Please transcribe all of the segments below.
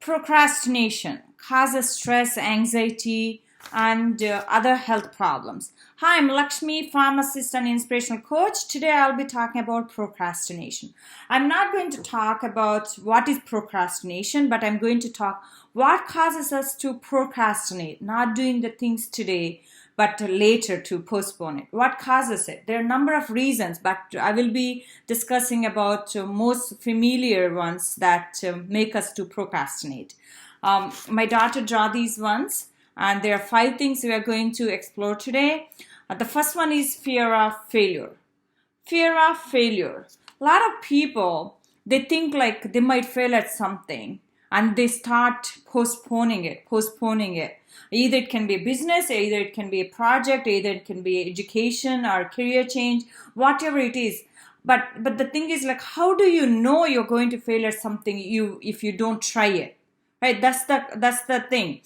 Procrastination causes stress, anxiety, and other health problems. Hi, I'm Lakshmi, pharmacist and inspirational coach. Today I'll be talking about procrastination. I'm not going to talk about what is procrastination, but I'm going to talk what causes us to procrastinate, not doing the things today, but later to postpone it. What causes it? There are a number of reasons, but I will be discussing about most familiar ones that make us to procrastinate. My daughter draw these ones, and there are 5 things we are going to explore today. The first one is fear of failure. Fear of failure. A lot of people, they think like they might fail at something, and they start postponing it. Either it can be a business, either it can be a project, either it can be education or career change, whatever it is. But the thing is, like, how do you know you're going to fail at something if you don't try it? Right? That's the thing.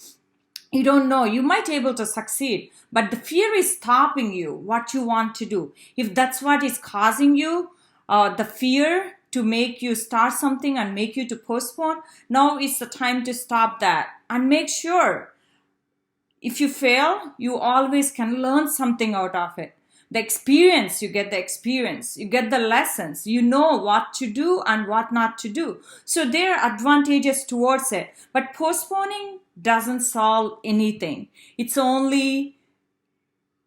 You don't know. You might be able to succeed, but the fear is stopping you what you want to do. If that's what is causing you, the fear to make you start something and make you to postpone, now is the time to stop that and make sure if you fail, you always can learn something out of it. The experience, you get the experience, you get the lessons, you know what to do and what not to do. So there are advantages towards it. But postponing doesn't solve anything. It's only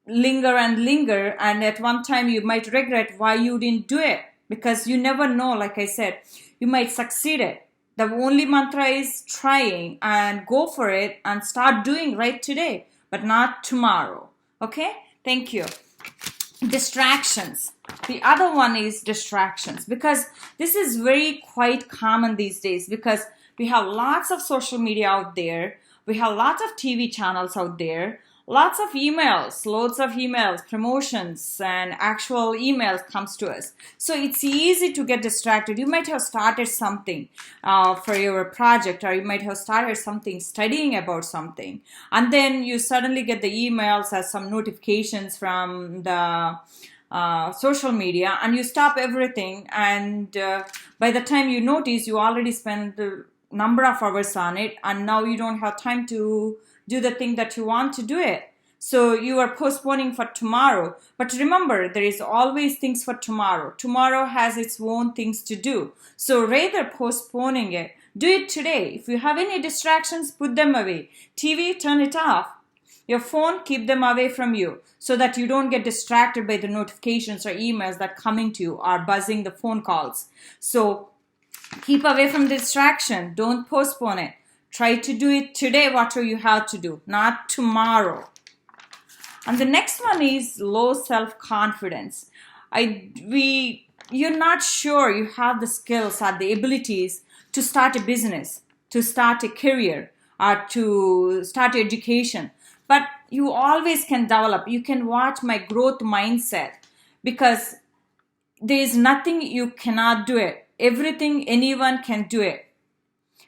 linger, and at one time you might regret why you didn't do it, because you never know. Like I said, you might succeed it. The only mantra is trying and go for it and start doing right today, but not tomorrow. Okay? Thank you. Distractions. The other one is distractions, because this is very quite common these days, because we have lots of social media out there. We have lots of TV channels out there. Lots of emails, loads of emails, promotions, and actual emails comes to us. So it's easy to get distracted. You might have started something for your project, or you might have started something, studying about something. And then you suddenly get the emails as some notifications from the social media, and you stop everything. And by the time you notice, you already spent a number of hours on it, and now you don't have time to do the thing that you want to do it. So you are postponing for tomorrow. But remember, there is always things for tomorrow. Tomorrow has its own things to do. So rather postponing it, do it today. If you have any distractions, put them away. TV, turn it off. Your phone, keep them away from you so that you don't get distracted by the notifications or emails that coming to you or buzzing the phone calls. So keep away from the distraction. Don't postpone it. Try to do it today, whatever you have to do, not tomorrow. And the next one is low self-confidence. You're not sure you have the skills or the abilities to start a business, to start a career, or to start education. But you always can develop. You can watch my growth mindset, because there is nothing you cannot do it. Everything, anyone can do it.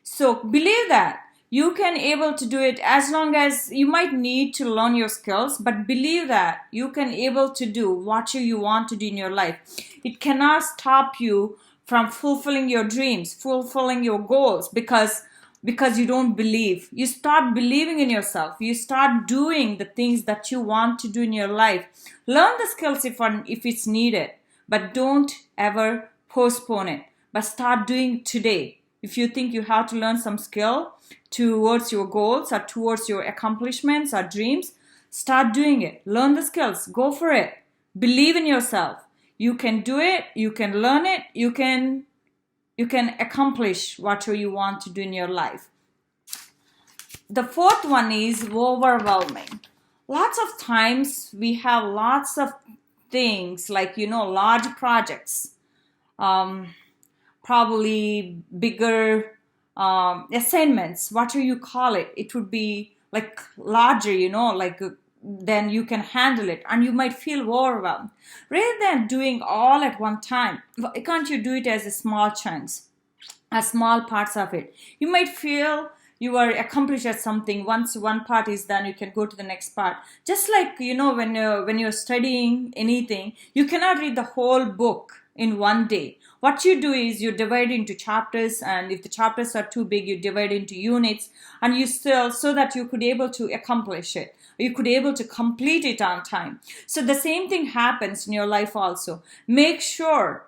So believe that you can able to do it, as long as you might need to learn your skills, but believe that you can able to do what you want to do in your life. It cannot stop you from fulfilling your dreams, fulfilling your goals, because you don't believe. You start believing in yourself. You start doing the things that you want to do in your life. Learn the skills if it's needed, but don't ever postpone it, but start doing today. If you think you have to learn some skill towards your goals or towards your accomplishments or dreams, start doing it. Learn the skills. Go for it. Believe in yourself. You can do it. You can learn it. You can accomplish whatever you want to do in your life. The fourth one is overwhelming. Lots of times we have lots of things like, large projects. Probably bigger assignments, whatever you call it. It would be like larger, then you can handle it, and you might feel overwhelmed. Rather than doing all at one time, why can't you do it as a small chunks, as small parts of it? You might feel you are accomplished at something. Once one part is done, you can go to the next part. Just like, when you're studying anything, you cannot read the whole book in one day. What you do is you divide into chapters, and if the chapters are too big, you divide into units, and you still, so that you could able to accomplish it. You could able to complete it on time. So the same thing happens in your life also. Make sure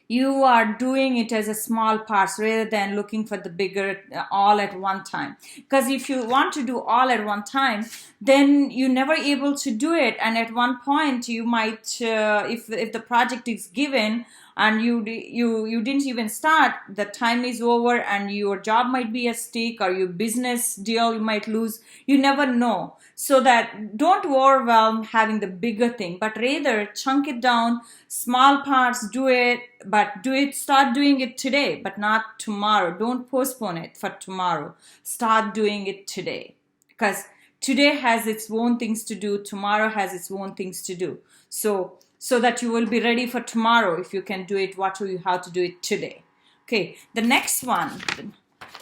you are doing it as a small parts rather than looking for the bigger all at one time. Because if you want to do all at one time, then you're never able to do it, and at one point you might if the project is given and you didn't even start, the time is over and your job might be at stake, or your business deal you might lose. You never know. So that don't overwhelm having the bigger thing, but rather chunk it down, small parts, do it, but start doing it today, but not tomorrow. Don't postpone it for tomorrow. Start doing it today, because today has its own things to do, tomorrow has its own things to do. So that you will be ready for tomorrow if you can do it what you have to do it today. Okay, the next one,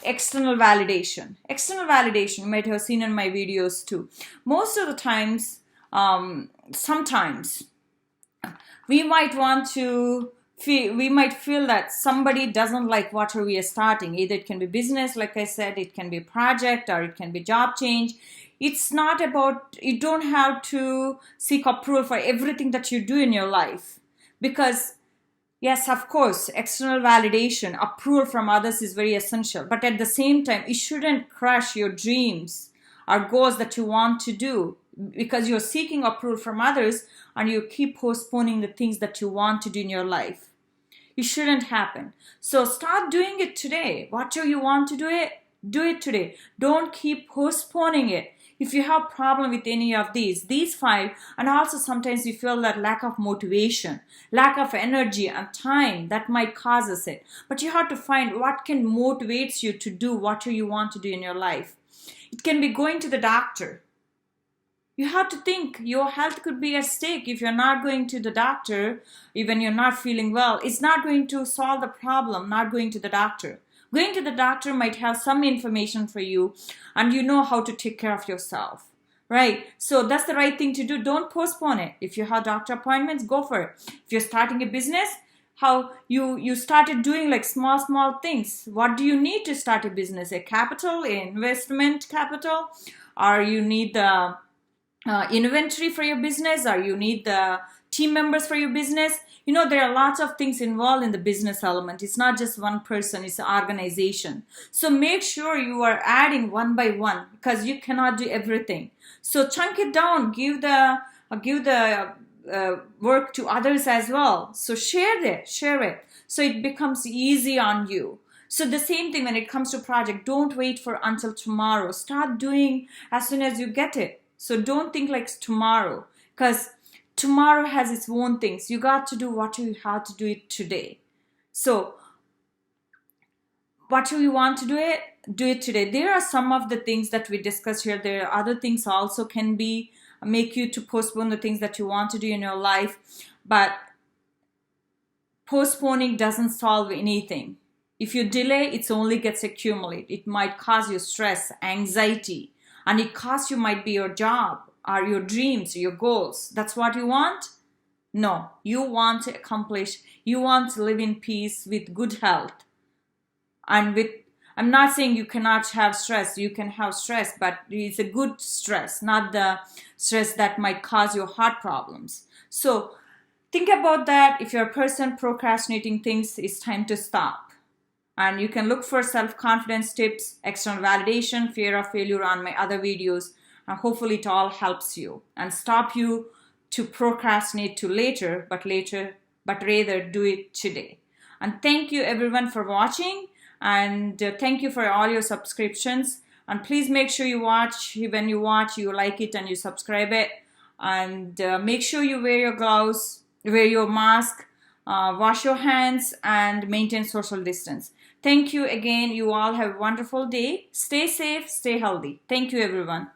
external validation. External validation, you might have seen in my videos too. Most of the times, sometimes we might feel that somebody doesn't like what we are starting. Either it can be business, like I said, it can be project, or it can be job change. It's not about, you don't have to seek approval for everything that you do in your life. Because yes, of course, external validation, approval from others is very essential. But at the same time, it shouldn't crush your dreams or goals that you want to do, because you're seeking approval from others and you keep postponing the things that you want to do in your life. It shouldn't happen. So start doing it today. Whatever you want to do it today. Don't keep postponing it. If you have problem with any of these 5, and also sometimes you feel that lack of motivation, lack of energy and time, that might cause us it. But you have to find what can motivate you to do what you want to do in your life. It can be going to the doctor. You have to think your health could be at stake. If you're not going to the doctor, even you're not feeling well, it's not going to solve the problem, not going to the doctor. Going to the doctor might have some information for you, and you know how to take care of yourself, right? So that's the right thing to do. Don't postpone it. If you have doctor appointments, go for it. If you're starting a business, how you started doing like small things. What do you need to start a business? A capital, investment capital, or you need the inventory for your business, or you need the team members for your business. You know, there are lots of things involved in the business element. It's not just one person, it's an organization. So make sure you are adding one by one, because you cannot do everything. So chunk it down, give the work to others as well. So share it. So it becomes easy on you. So the same thing when it comes to project, don't wait for until tomorrow. Start doing as soon as you get it. So don't think like tomorrow, because tomorrow has its own things. You got to do what you have to do it today. So what you want to do it today. There are some of the things that we discussed here. There are other things also can be make you to postpone the things that you want to do in your life. But postponing doesn't solve anything. If you delay, it only gets accumulated. It might cause you stress, anxiety, and it costs you might be your job, or your dreams, your goals. That's what you want? No, you want to accomplish, you want to live in peace with good health. And I'm not saying you cannot have stress, you can have stress, but it's a good stress, not the stress that might cause you heart problems. So think about that. If you're a person procrastinating things, it's time to stop. And you can look for self-confidence tips, external validation, fear of failure on my other videos. And hopefully it all helps you and stop you to procrastinate to later, but rather do it today. And thank you everyone for watching, and thank you for all your subscriptions. And please make sure you watch. When you watch, you like it and you subscribe it. And make sure you wear your gloves, wear your mask, wash your hands, and maintain social distance. Thank you again. You all have a wonderful day. Stay safe, stay healthy. Thank you everyone.